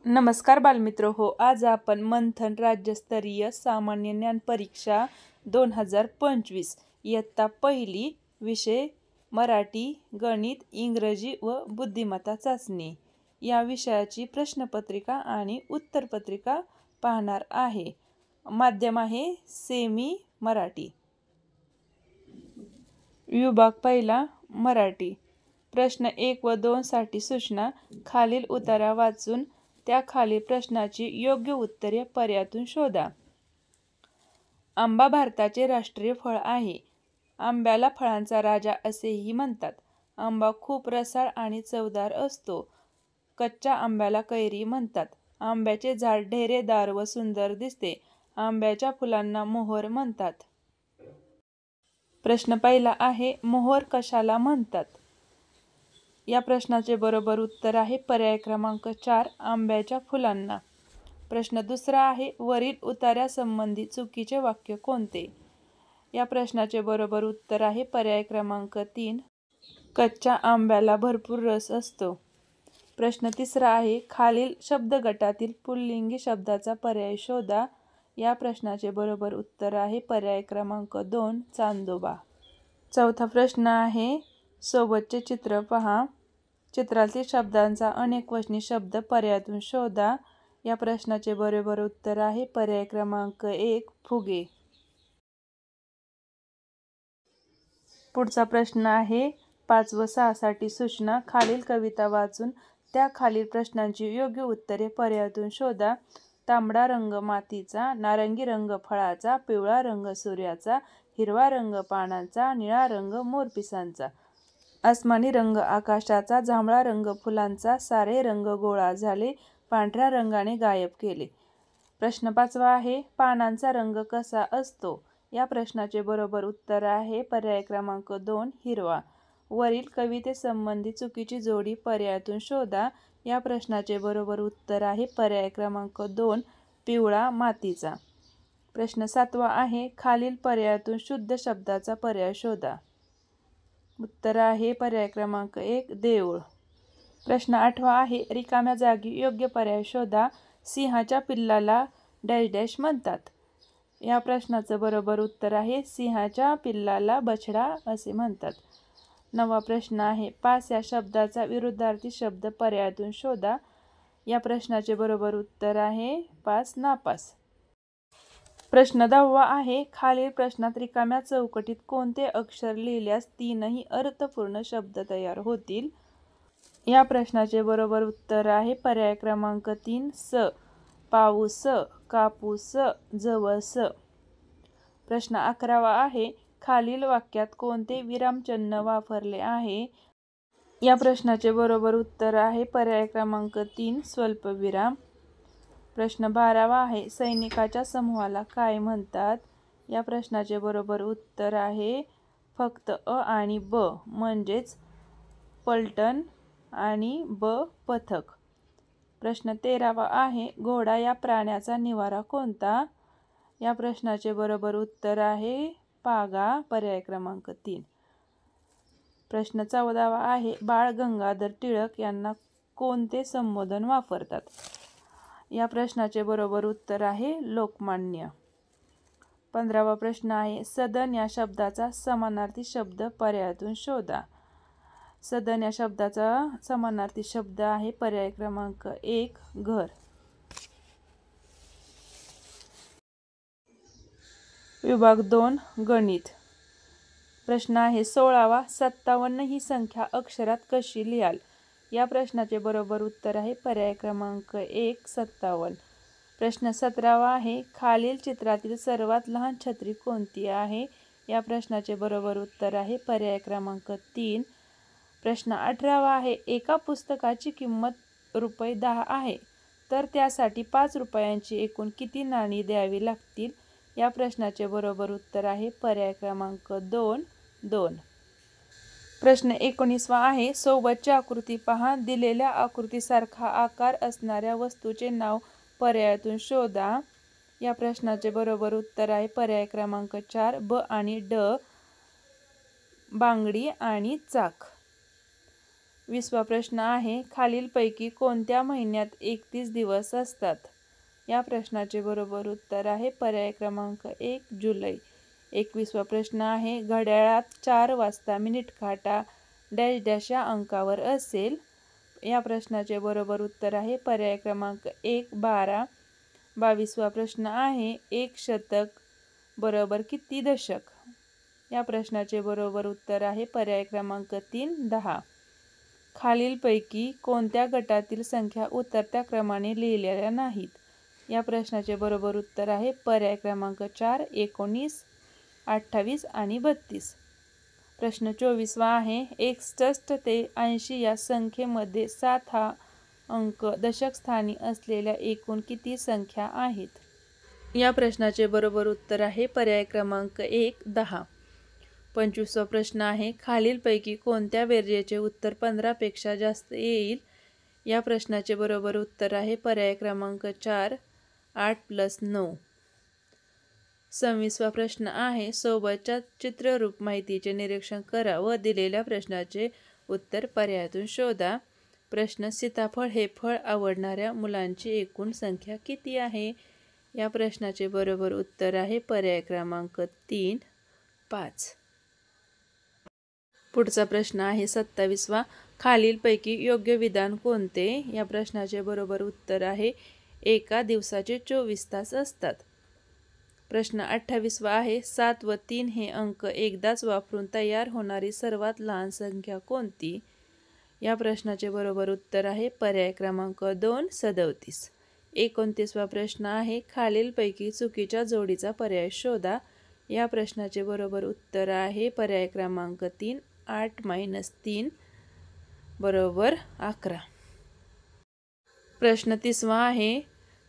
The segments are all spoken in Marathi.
नमस्कार बालमित्र हो, आज आपण मंथन राज्यस्तरीय सामान्य ज्ञान परीक्षा 2025 इयत्ता पहिली विषय मराठी, गणित, इंग्रजी व बुद्धिमत्ता चाचणी या विषयाची प्रश्नपत्रिका आणि उत्तरपत्रिका पाहणार आहे. माध्यम आहे सेमी मराठी. विभाग पहिला मराठी. प्रश्न 1 व 2 साठी सूचना. खालील उतारा वाचून त्या खालील प्रश्नाची योग्य उत्तरे पर्यायातून शोधा. आंबा भारताचे राष्ट्रीय फळ आहे. आंब्याला फळांचा राजा असेही म्हणतात. आंबा खूप रसाळ आणि चवदार असतो. कच्च्या आंब्याला कैरी म्हणतात. आंब्याचे झाड ढेरेदार व सुंदर दिसते. आंब्याच्या फुलांना मोहोर म्हणतात. प्रश्न पहिला आहे, मोहोर कशाला म्हणतात? या प्रश्नाचे बरोबर उत्तर आहे पर्याय क्रमांक 4, आंब्याच्या फुलांना. प्रश्न दुसरा आहे, वरील उतार्यासंबंधी चुकीचे वाक्य कोणते? या प्रश्नाचे बरोबर उत्तर आहे पर्याय क्रमांक 3, कच्च्या आंब्याला भरपूर रस असतो. प्रश्न तिसरा आहे, खालील शब्दगटातील पुल्लिंगी शब्दाचा पर्याय शोधा. या प्रश्नाचे बरोबर उत्तर आहे पर्याय क्रमांक 2, चांदोबा. चौथा प्रश्न आहे, सोबतचे चित्र पहा. चित्रातील शब्दांचा अनेकवचनी शब्द पर्यायातून शोधा. या प्रश्नाचे बरोबर उत्तर आहे पर्याय क्रमांक 1, फुगे. पुढचा प्रश्न आहे 5 व 6 साठी सूचना. खालील कविता वाचून त्या खालील प्रश्नांची योग्य उत्तरे पर्यायातून शोधा. तांबडा रंग मातीचा, नारंगी रंग फळाचा, पिवळा रंग सूर्याचा, हिरवा रंग पानांचा, निळा रंग मोरपिसांचा, आसमानी रंग आकाशाचा, जांभळा रंग फुलांचा, सारे रंग गोळा झाले, पांढऱ्या रंगाने गायब केले. प्रश्न 5 आहे, पानांचा रंग कसा असतो? या प्रश्नाचे बरोबर उत्तर आहे पर्याय क्रमांक 2, हिरवा. वरील कवितेसंबंधी चुकीची जोडी पर्यायातून शोधा. या प्रश्नाचे बरोबर उत्तर आहे पर्याय क्रमांक 2, पिवळा मातीचा. प्रश्न 7 आहे, खालील पर्यायातून शुद्ध शब्दाचा पर्याय शोधा. उत्तर आहे पर्याय क्रमांक 1, देऊळ. प्रश्न 8 आहे, रिकाम्या जागी योग्य पर्याय शोधा. सिंहाच्या पिल्लाला डॅश डॅश म्हणतात. या प्रश्नाचं बरोबर उत्तर आहे, सिंहाच्या पिल्लाला बछडा असे म्हणतात. 9वा प्रश्न आहे, पास या शब्दाचा विरुद्धार्थी शब्द पर्यायातून शोधा. या प्रश्नाचे बरोबर उत्तर आहे पास, नापास. प्रश्न 10 आहे, खालील प्रश्नात रिकाम्या चौकटीत कोणते अक्षर लिहिल्यास तीनही अर्थपूर्ण शब्द तयार होतील? या प्रश्नाचे बरोबर उत्तर आहे पर्याय क्रमांक 3, स, पाऊस, कापूस, जवस. प्रश्न 11 आहे, खालील वाक्यात कोणते विरामचिन्ह वापरले आहे? या प्रश्नाचे बरोबर उत्तर आहे पर्याय क्रमांक 3, स्वल्पविराम. प्रश्न 12 आहे, सैनिकाच्या समूहाला काय म्हणतात? या प्रश्नाचे बरोबर उत्तर आहे फक्त अ आणि ब म्हणजेच पलटण आणि ब, पथक. प्रश्न 13 आहे, घोडा या प्राण्याचा निवारा कोणता? या प्रश्नाचे बरोबर उत्तर आहे पागा, पर्याय क्रमांक 3. प्रश्न 14 आहे, बाळ गंगाधर टिळक यांना कोणते संबोधन वापरतात? या प्रश्नाचे बरोबर उत्तर आहे लोकमान्य. 15वा प्रश्न आहे, सदन या शब्दाचा समानार्थी शब्द पर्यायातून शोधा. सदन या शब्दाचा समानार्थी शब्द आहे पर्याय क्रमांक 1, घर. विभाग 2 गणित. प्रश्न आहे 16वा, 57 ही संख्या अक्षरात कशी लिहाल? या प्रश्नाचे बरोबर उत्तर आहे पर्याय क्रमांक 1, 57. प्रश्न 17 आहे, खालील चित्रातील सर्वात लहान छत्री कोणती आहे? या प्रश्नाचे बरोबर उत्तर आहे पर्याय क्रमांक 3. प्रश्न 18 आहे, एका पुस्तकाची किंमत ₹10 आहे, तर त्यासाठी 5 रुपयांची एकूण किती नाणी द्यावी लागतील? या प्रश्नाचे बरोबर उत्तर आहे पर्याय क्रमांक 2, 2. प्रश्न 19 आहे, सोबतची आकृती पहा. दिलेल्या आकृतीसारखा आकार असणाऱ्या वस्तूचे नाव पर्यायातून शोधा. या प्रश्नाचे बरोबर उत्तर आहे पर्याय क्रमांक 4, ब आणि ड, बांगडी आणि चाक. 20वा प्रश्न आहे, खालीलपैकी कोणत्या महिन्यात 31 दिवस असतात? या प्रश्नाचे बरोबर उत्तर आहे पर्याय क्रमांक 1 जुलै. 21वा प्रश्न आहे, घड्याळात 4 वाजता मिनिट काटा डॅश डॅश या अंकावर असेल. या प्रश्नाचे बरोबर उत्तर आहे पर्याय क्रमांक 1 12. 22वा प्रश्न आहे, एक शतक बरोबर किती दशक? या प्रश्नाचे बरोबर उत्तर आहे पर्याय क्रमांक 3 10. खालीलपैकी कोणत्या गटातील संख्या उतरत्या क्रमाने लिहिलेल्या नाहीत? या प्रश्नाचे बरोबर उत्तर आहे पर्याय क्रमांक 4 19, 28 आणि 32. प्रश्न 24वा आहे, 61 ते 80 या संख्येमध्ये 7 हा अंक दशकस्थानी असलेल्या एकूण किती संख्या आहेत? या प्रश्नाचे बरोबर उत्तर आहे पर्याय क्रमांक 1 10. 25वा प्रश्न आहे, खालीलपैकी कोणत्या बेरजेचे उत्तर 15 पेक्षा जास्त येईल? या प्रश्नाचे बरोबर उत्तर आहे पर्याय क्रमांक 4 8 + 9. 26वा प्रश्न आहे, सोबतच्या चित्ररूप माहितीचे निरीक्षण करा व दिलेल्या प्रश्नाचे उत्तर पर्यायातून शोधा. प्रश्न, सीताफळ हे फळ आवडणाऱ्या मुलांची एकूण संख्या किती आहे? या प्रश्नाचे बरोबर उत्तर आहे पर्याय क्रमांक 3 5. पुढचा प्रश्न आहे 27वा, खालीलपैकी योग्य विधान कोणते? या प्रश्नाचे बरोबर उत्तर आहे एका दिवसाचे 24 तास असतात. प्रश्न 28वा आहे, 7 व 3 हे अंक एकदाच वापरून तयार होणारी सर्वात लहान संख्या कोणती? या प्रश्नाचे बरोबर उत्तर आहे पर्याय क्रमांक 2 37. 29वा प्रश्न आहे, खालीलपैकी चुकीच्या जोडीचा पर्याय शोधा. या प्रश्नाचे बरोबर उत्तर आहे पर्याय क्रमांक 3 8 - 3 बरोबर 11. प्रश्न 30वा आहे,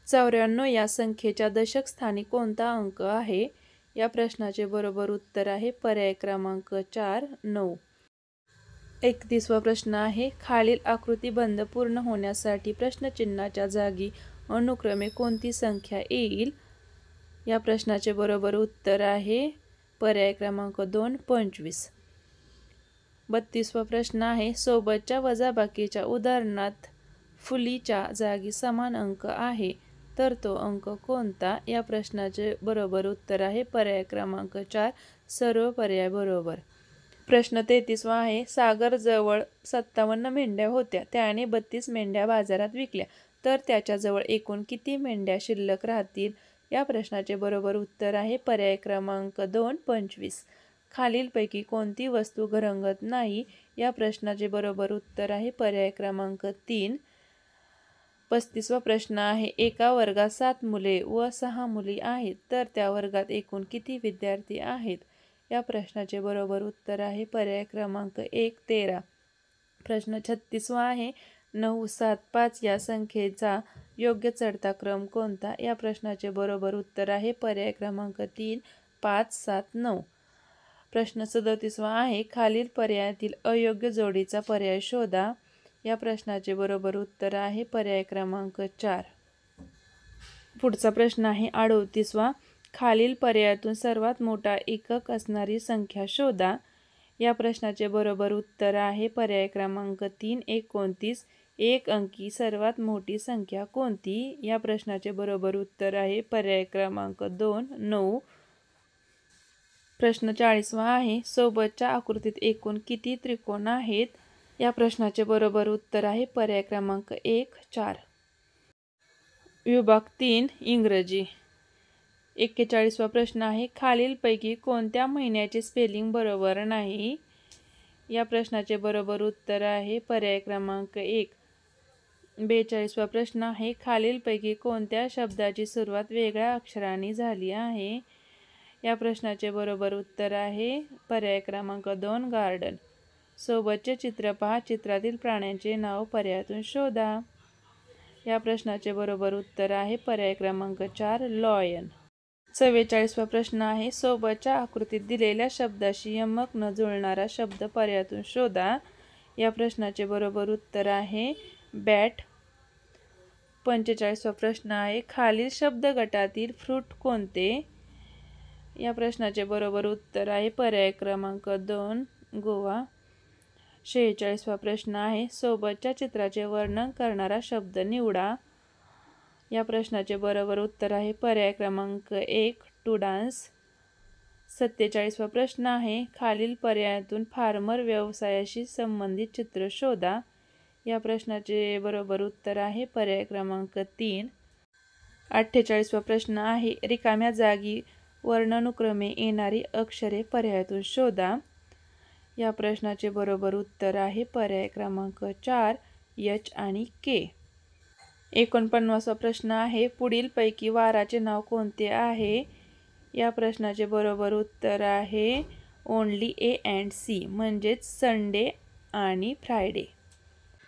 94 या संख्येच्या दशकस्थानी कोणता अंक आहे? या प्रश्नाचे बरोबर उत्तर आहे पर्याय क्रमांक 4 9. 31वा प्रश्न आहे, खालील आकृतिबंध पूर्ण होण्यासाठी प्रश्नचिन्हाच्या जागी अनुक्रमे कोणती संख्या येईल? या प्रश्नाचे बरोबर उत्तर आहे पर्याय क्रमांक 2 25. 32वा प्रश्न आहे, सोबतच्या वजाबाकीच्या उदाहरणात फुलीच्या जागी समान अंक आहे तर तो अंक कोणता? या प्रश्नाचे बरोबर उत्तर आहे पर्याय क्रमांक 4 सर्व पर्याय बरोबर. प्रश्न 33वा आहे, सागरजवळ 57 मेंढ्या होत्या, त्याने 32 मेंढ्या बाजारात विकल्या तर त्याच्याजवळ एकूण किती मेंढ्या शिल्लक राहतील? या प्रश्नाचे बरोबर उत्तर आहे पर्याय क्रमांक 2 25. खालीलपैकी कोणती वस्तू घरंगत नाही? या प्रश्नाचे बरोबर उत्तर आहे पर्याय क्रमांक 3. 35वा प्रश्न आहे, एका वर्गात 7 मुले व 6 मुली आहेत तर त्या वर्गात एकूण किती विद्यार्थी आहेत? या प्रश्नाचे बरोबर उत्तर आहे पर्याय क्रमांक 1 13. प्रश्न 36वा आहे, 9 7 5 या संख्येचा योग्य चढता क्रम कोणता? या प्रश्नाचे बरोबर उत्तर आहे पर्याय क्रमांक 3 5 7 9. प्रश्न 37वा आहे, खालील पर्यायातील अयोग्य जोडीचा पर्याय शोधा. या प्रश्नाचे बरोबर उत्तर आहे पर्याय क्रमांक 4. पुढचा प्रश्न आहे 38वा, खालील पर्यायातून सर्वात मोठा एकक असणारी संख्या शोधा. या प्रश्नाचे बरोबर उत्तर आहे पर्याय क्रमांक 3 29. एक अंकी सर्वात मोठी संख्या कोणती? या प्रश्नाचे बरोबर उत्तर आहे पर्याय क्रमांक 2 9. प्रश्न 40वा आहे, सोबतच्या आकृतीत एकूण किती त्रिकोण आहेत? या प्रश्नाचे बरोबर उत्तर आहे पर्याय क्रमांक 1 4. विभाग 3 इंग्रजी. 41वा प्रश्न आहे, खालीलपैकी कोणत्या महिन्याचे स्पेलिंग बरोबर नाही? या प्रश्नाचे बरोबर उत्तर आहे पर्याय क्रमांक 1. 42वा प्रश्न आहे, खालीलपैकी कोणत्या शब्दाची सुरुवात वेगळ्या अक्षराने झाली आहे? या प्रश्नाचे बरोबर उत्तर आहे पर्याय क्रमांक 2 गार्डन. सोबतचे चित्र पहा, चित्रातील प्राण्यांचे नाव पर्यायातून शोधा. या प्रश्नाचे बरोबर उत्तर आहे पर्याय क्रमांक 4 लॉयन. 44वा प्रश्न आहे, सोबतच्या आकृतीत दिलेल्या शब्दाशी यमक न जुळणारा शब्द पर्यायातून शोधा. या प्रश्नाचे बरोबर उत्तर आहे बॅट. 45वा प्रश्न आहे, खालील शब्द गटातील फ्रूट कोणते? या प्रश्नाचे बरोबर उत्तर आहे पर्याय क्रमांक 2 गोवा. 46वा प्रश्न आहे सोबतच्या चित्राचे वर्णन करणारा शब्द निवडा. या प्रश्नाचे बरोबर उत्तर आहे पर्याय क्रमांक 1 टू डान्स. 47वा प्रश्न आहे खालील पर्यायातून फार्मर व्यवसायाशी संबंधित चित्र शोधा. या प्रश्नाचे बरोबर उत्तर आहे पर्याय क्रमांक 3. 48वा प्रश्न आहे रिकाम्या जागी वर्णानुक्रमे येणारी अक्षरे पर्यायातून शोधा. या प्रश्नाचे बरोबर उत्तर आहे पर्याय क्रमांक 4 एच आणि के. 49वा प्रश्न आहे पुढीलपैकी वाराचे नाव कोणते आहे. या प्रश्नाचे बरोबर उत्तर आहे ओन्ली ए अँड सी म्हणजेच संडे आणि फ्रायडे.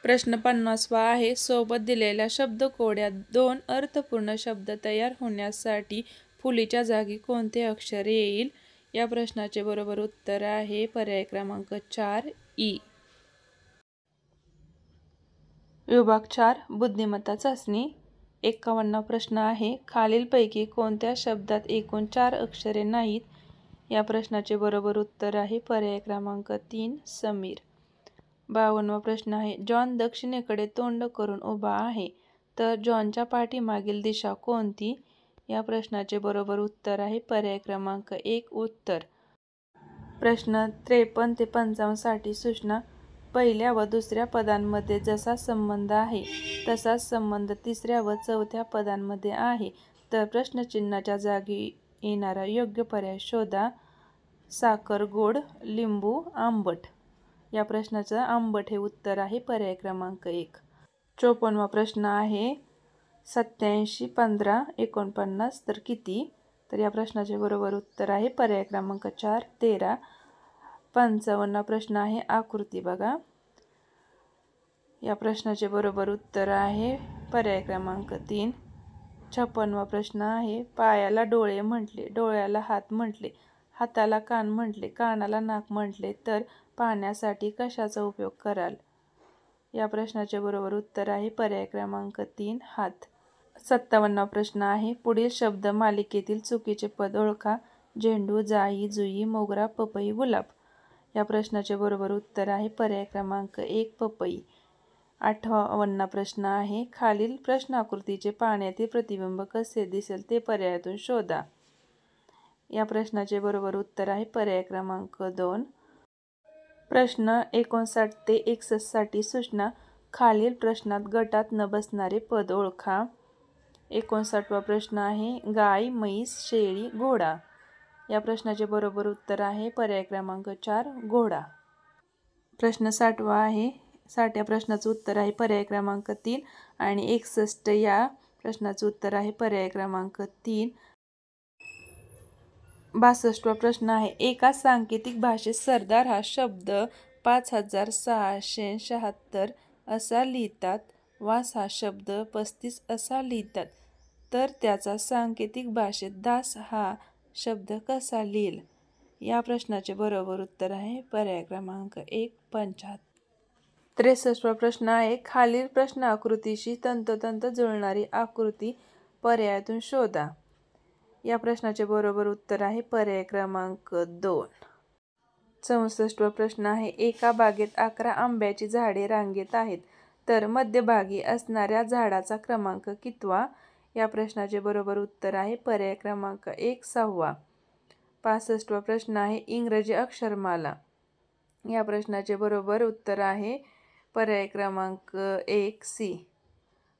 प्रश्न 50वा आहे सोबत दिलेल्या शब्दकोड्यात 2 अर्थपूर्ण शब्द तयार होण्यासाठी फुलीच्या जागी कोणते अक्षर येईल. या प्रश्नाचे बरोबर उत्तर आहे पर्याय क्रमांक 4 ई. विभाग 4 बुद्धिमत्ता चाचणी. 51वा प्रश्न आहे खालीलपैकी कोणत्या शब्दात एकूण 4 अक्षरे नाहीत. या प्रश्नाचे बरोबर उत्तर आहे पर्याय क्रमांक 3 समीर. 52वा प्रश्न आहे जॉन दक्षिणेकडे तोंड करून उभा आहे तर जॉनच्या पाठीमागील दिशा कोणती. या प्रश्नाचे बरोबर उत्तर आहे पर्याय क्रमांक 1 उत्तर. प्रश्न 53 ते 55 साठी सूचना. पहिल्या व दुसऱ्या पदांमध्ये जसा संबंध आहे तसाच संबंध तिसऱ्या व चौथ्या पदांमध्ये आहे तर प्रश्नचिन्हाच्या जागी येणारा योग्य पर्याय शोधा. साखर गोड, लिंबू आंबट. या प्रश्नाचं आंबट हे उत्तर आहे पर्याय क्रमांक 1. 54वा प्रश्न आहे 87 15 49 तर किती. तर या प्रश्नाचे बरोबर उत्तर आहे पर्याय क्रमांक 4 13. 55वा प्रश्न आहे आकृती बघा. या प्रश्नाचे बरोबर उत्तर आहे पर्याय क्रमांक 3. 56वा प्रश्न आहे पायाला डोळे म्हटले, डोळ्याला हात म्हटले, हाताला कान म्हटले, कानाला नाक म्हटले तर पाहण्यासाठी कशाचा उपयोग कराल. या प्रश्नाचे बरोबर उत्तर आहे पर्याय क्रमांक 3 हात. 57वा प्रश्न आहे पुढील शब्द मालिकेतील चुकीचे पद ओळखा. झेंडू, जाई, जुई, मोगरा, पपई, गुलाब. या प्रश्नाचे बरोबर उत्तर आहे पर्याय क्रमांक 1 पपई. 58वा प्रश्न आहे खालील प्रश्नाकृतीचे पाण्यातील प्रतिबिंब कसे दिसेल ते पर्यायातून शोधा. या प्रश्नाचे बरोबर उत्तर आहे पर्याय क्रमांक 2. प्रश्न 59 ते 61 साठी सूचना. खालील प्रश्नात गटात न बसणारे पद ओळखा. 59वा प्रश्न आहे गाय, म्हैस, शेळी, घोडा. या प्रश्नाचे बरोबर उत्तर आहे पर्याय क्रमांक 4 घोडा. प्रश्न 60वा आहे 60 या प्रश्नाचं उत्तर आहे पर्याय क्रमांक 3 आणि 61 या प्रश्नाचं उत्तर आहे पर्याय क्रमांक 3. 62वा प्रश्न आहे एका सांकेतिक भाषेत सरदार हा शब्द 5676 असा लिहितात, वास हा शब्द 35 असा लिहितात तर त्याचा सांकेतिक भाषेत दास हा शब्द कसा लिहिल. या प्रश्नाचे बरोबर उत्तर आहे पर्याय क्रमांक 1 75. 63वा प्रश्न आहे खालील प्रश्न आकृतीशी तंतोतंत जुळणारी आकृती पर्यायातून शोधा. या प्रश्नाचे बरोबर उत्तर आहे पर्याय क्रमांक 2. 64वा प्रश्न आहे एका बागेत 11 आंब्याची झाडे रांगेत आहेत तर मध्यभागी असणाऱ्या झाडाचा क्रमांक कितवा. या प्रश्नाचे बरोबर उत्तर आहे पर्याय क्रमांक 1 6वा. 65वा प्रश्न आहे इंग्रजी अक्षरमाला. या प्रश्नाचे बरोबर उत्तर आहे पर्याय क्रमांक 1 सी.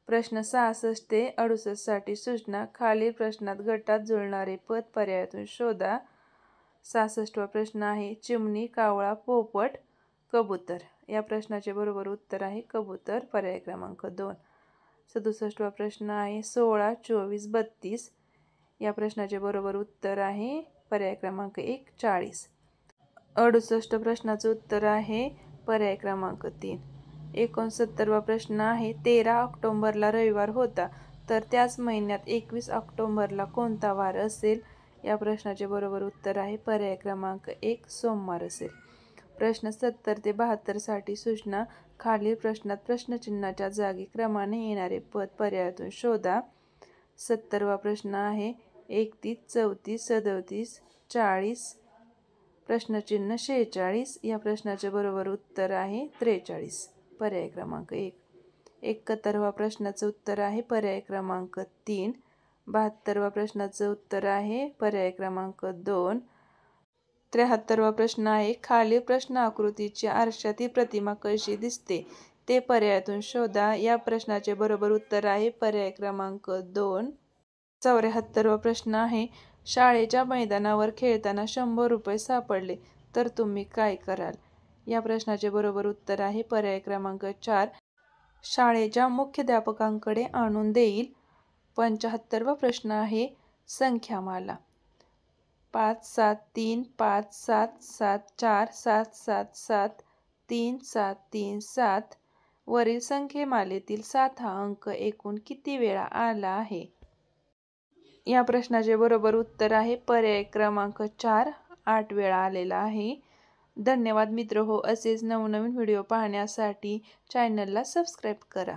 प्रश्न 66 ते 68 साठी सूचना. खालील प्रश्नात गटात जुळणारे पद पर्यायातून शोधा. 66वा प्रश्न आहे चिमणी, कावळा, पोपट, कबूतर. या प्रश्नाचे बरोबर उत्तर आहे कबूतर पर्याय क्रमांक 2. 67वा प्रश्न आहे 16 24 32. या प्रश्नाचे बरोबर उत्तर आहे पर्याय क्रमांक 1 40. 68 प्रश्नाचं उत्तर आहे पर्याय क्रमांक 3. 69वा प्रश्न आहे 13 ऑक्टोबरला रविवार होता तर त्याच महिन्यात 21 ऑक्टोबरला कोणता वार असेल. या प्रश्नाचे बरोबर उत्तर आहे पर्याय क्रमांक 1 सोमवार असेल. प्रश्न 70 ते 72 साठी सूचना. खालील प्रश्नात प्रश्नचिन्हाच्या जागी क्रमाने येणारे पद पर्यायातून शोधा. 70वा प्रश्न आहे 31 34 37 40 प्रश्नचिन्ह 46. या प्रश्नाचे बरोबर उत्तर आहे 43. पर्याय क्रमांक 1. 71वा प्रश्नाचं उत्तर आहे पर्याय क्रमांक 3. 72वा प्रश्नाचं उत्तर आहे पर्याय क्रमांक 2. 73वा प्रश्न आहे खालील प्रश्न आकृतीची आरशातील प्रतिमा कशी दिसते ते पर्यायातून शोधा. या प्रश्नाचे बरोबर उत्तर आहे पर्याय क्रमांक 2. 74वा प्रश्न आहे शाळेच्या मैदानावर खेळताना 100 रुपये सापडले तर तुम्ही काय कराल. या प्रश्नाचे बरोबर उत्तर आहे पर्याय क्रमांक 4. शाळेच्या मुख्याध्यापकांकडे आणून देईल. 75वा प्रश्न आहे संख्यामाला. 5 7 3 5 7 7 4 7 7 7 3 7 3 7. वरील संख्येमालेतील 7 हा अंक एकूण किती वेळा आला आहे. या प्रश्नाचे बरोबर उत्तर आहे पर्याय क्रमांक 4. 8 वेळा आलेला आहे. धन्यवाद मित्र हो. असेच नवनवीन व्हिडिओ पाहण्यासाठी चॅनलला सबस्क्राईब करा.